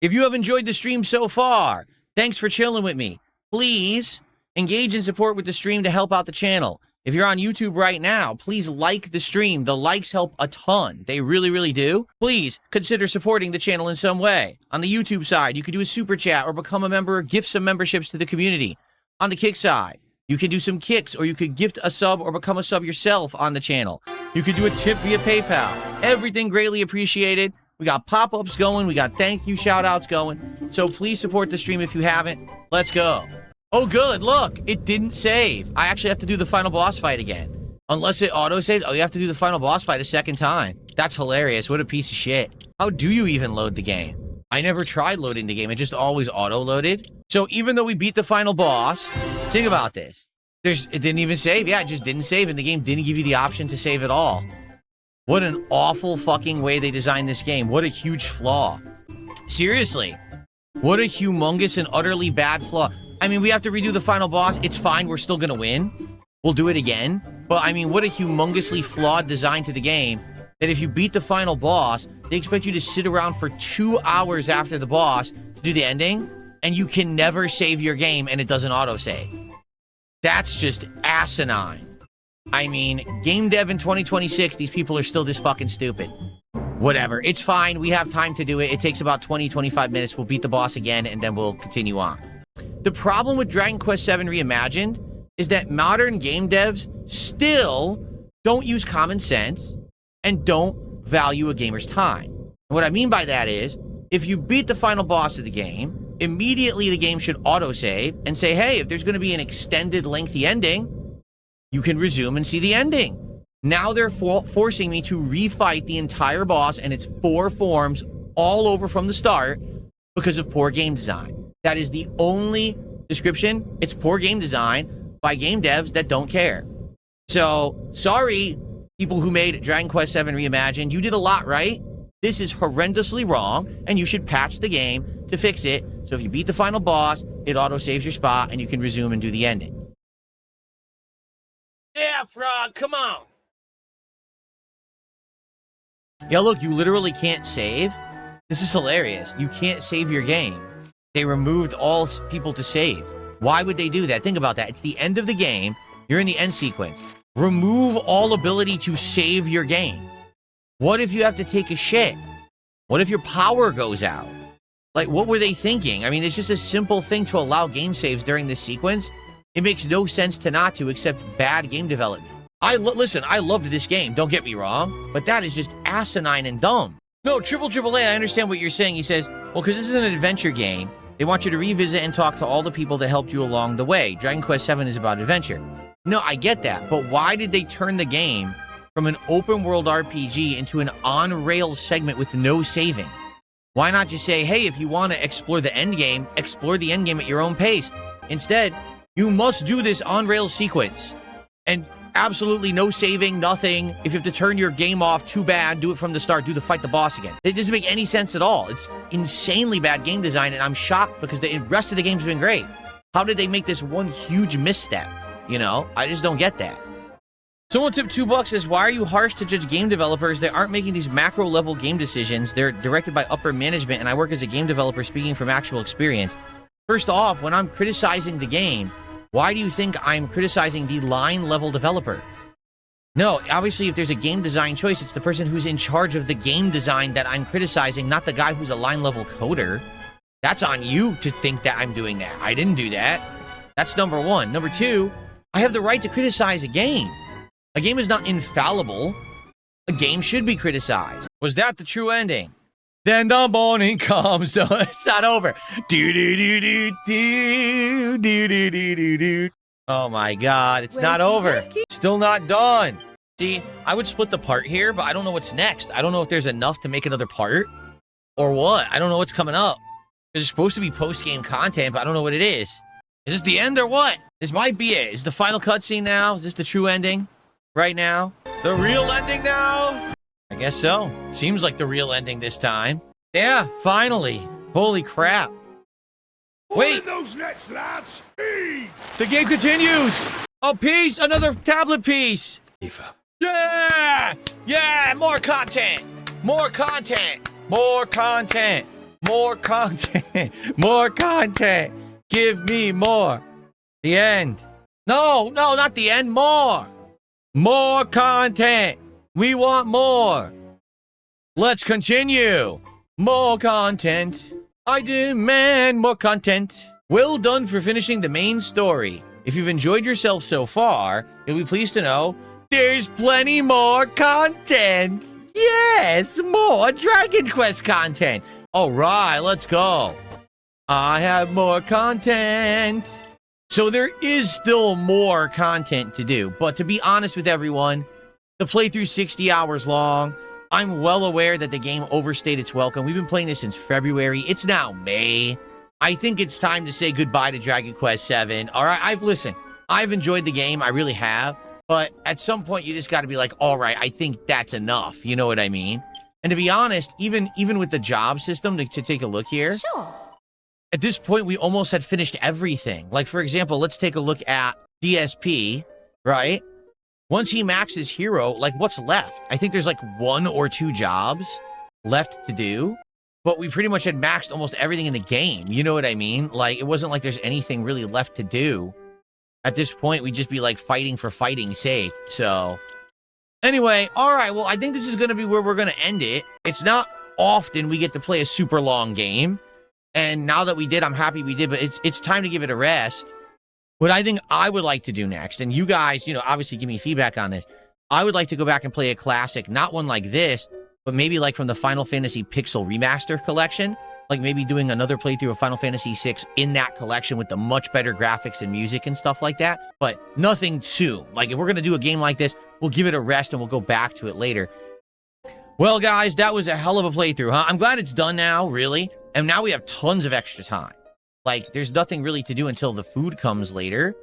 If you have enjoyed the stream so far, thanks for chilling with me. Please engage in support with the stream to help out the channel. If you're on YouTube right now, please like the stream. The likes help a ton. They really, really do. Please consider supporting the channel in some way. On the YouTube side, you could do a super chat or become a member or gift some memberships to the community. On the Kick side, you can do some kicks or you could gift a sub or become a sub yourself on the channel. You could do a tip via PayPal. Everything greatly appreciated. We got pop-ups going. We got thank you shout-outs going. So please support the stream if you haven't. Let's go. Oh, good. Look, it didn't save. I actually have to do the final boss fight again. Unless it auto-saves. Oh, you have to do the final boss fight a second time. That's hilarious. What a piece of shit. How do you even load the game? I never tried loading the game. It just always auto-loaded. So even though we beat the final boss, think about this. It didn't even save. Yeah, it just didn't save, and the game didn't give you the option to save at all. What an awful fucking way they designed this game. What a huge flaw. Seriously. What a humongous and utterly bad flaw. I mean, we have to redo the final boss. It's fine. We're still going to win. We'll do it again. But, I mean, what a humongously flawed design to the game that if you beat the final boss, they expect you to sit around for 2 hours after the boss to do the ending, and you can never save your game, and it doesn't autosave. That's just asinine. I mean, game dev in 2026, these people are still this fucking stupid. Whatever. It's fine. We have time to do it. It takes about 20, 25 minutes. We'll beat the boss again, and then we'll continue on. The problem with Dragon Quest VII Reimagined is that modern game devs still don't use common sense and don't value a gamer's time. And what I mean by that is, if you beat the final boss of the game, immediately the game should autosave and say, hey, if there's going to be an extended lengthy ending, you can resume and see the ending. Now they're forcing me to refight the entire boss and its 4 forms all over from the start because of poor game design. That is the only description. It's poor game design by game devs that don't care. So, sorry, people who made Dragon Quest VII Reimagined. You did a lot right. This is horrendously wrong, and you should patch the game to fix it. So if you beat the final boss, it auto-saves your spot, and you can resume and do the ending. Yeah, Frog, come on. Yeah, look, you literally can't save. This is hilarious. You can't save your game. They removed all people to save. Why would they do that? Think about that. It's the end of the game. You're in the end sequence. Remove all ability to save your game. What if you have to take a shit? What if your power goes out? Like, what were they thinking? I mean, it's just a simple thing to allow game saves during this sequence. It makes no sense to not to, except bad game development. Listen, I loved this game, don't get me wrong, but that is just asinine and dumb. No, AAA, I understand what you're saying. He says, well, because this is an adventure game, they want you to revisit and talk to all the people that helped you along the way. Dragon Quest VII is about adventure. No, I get that, but why did they turn the game from an open-world RPG into an on-rails segment with no saving? Why not just say, hey, if you want to explore the endgame, explore the endgame at your own pace. Instead, you must do this on-rails sequence. And absolutely no saving, nothing. If you have to turn your game off, too bad. Do it from the start. Fight the boss again. It doesn't make any sense at all. It's insanely bad game design, and I'm shocked because the rest of the game's been great. How did they make this one huge misstep? You know, I just don't get that. Someone tipped $2 says, why are you harsh to judge game developers? They aren't making these macro-level game decisions. They're directed by upper management, and I work as a game developer speaking from actual experience. First off, when I'm criticizing the game, why do you think I'm criticizing the line-level developer? No, obviously, if there's a game design choice, it's the person who's in charge of the game design that I'm criticizing, not the guy who's a line-level coder. That's on you to think that I'm doing that. I didn't do that. That's number one. Number two, I have the right to criticize a game. A game is not infallible. A game should be criticized. Was that the true ending? Then the morning comes. It's not over. Oh my God, it's not over. Still not done. See, I would split the part here, but I don't know what's next. I don't know if there's enough to make another part or what. I don't know what's coming up. There's supposed to be post-game content, but I don't know what it is. Is this the end or what? This might be it. Is the final cutscene now? Is this the true ending right now? The real ending now? I guess so. Seems like the real ending this time. Yeah, finally. Holy crap. Wait. Those nets, lads. Speed. The game continues. A piece, another tablet piece. Yeah! Yeah, more content. More content. More content. More content. More content. Give me more. The end. No, not the end. More. More content. We want more. Let's continue. More content. I demand more content. Well done for finishing the main story. If you've enjoyed yourself so far, you'll be pleased to know there's plenty more content. Yes, more Dragon Quest content. All right, let's go. I have more content. So there is still more content to do. But to be honest with everyone, the playthrough's 60 hours long. I'm well aware that the game overstayed its welcome. We've been playing this since February. It's now May. I think it's time to say goodbye to Dragon Quest VII. All right, listen, I've enjoyed the game. I really have. But at some point, you just got to be like, all right, I think that's enough. You know what I mean? And to be honest, even with the job system, to take a look here. Sure. At this point, we almost had finished everything. Like, for example, let's take a look at DSP, right? Once he maxes hero, like, what's left? I think there's like 1 or 2 jobs left to do. But we pretty much had maxed almost everything in the game. You know what I mean? Like, it wasn't like there's anything really left to do. At this point, we'd just be, like, fighting for fighting's sake. So, anyway, all right. Well, I think this is going to be where we're going to end it. It's not often we get to play a super long game. And now that we did, I'm happy we did. But it's time to give it a rest. What I think I would like to do next, and you guys, obviously give me feedback on this. I would like to go back and play a classic, not one like this, but maybe like from the Final Fantasy Pixel Remaster collection. Like maybe doing another playthrough of Final Fantasy VI in that collection with the much better graphics and music and stuff like that. But nothing soon. Like if we're going to do a game like this, we'll give it a rest and we'll go back to it later. Well, guys, that was a hell of a playthrough, huh? I'm glad it's done now, really. And now we have tons of extra time. Like there's nothing really to do until the food comes later.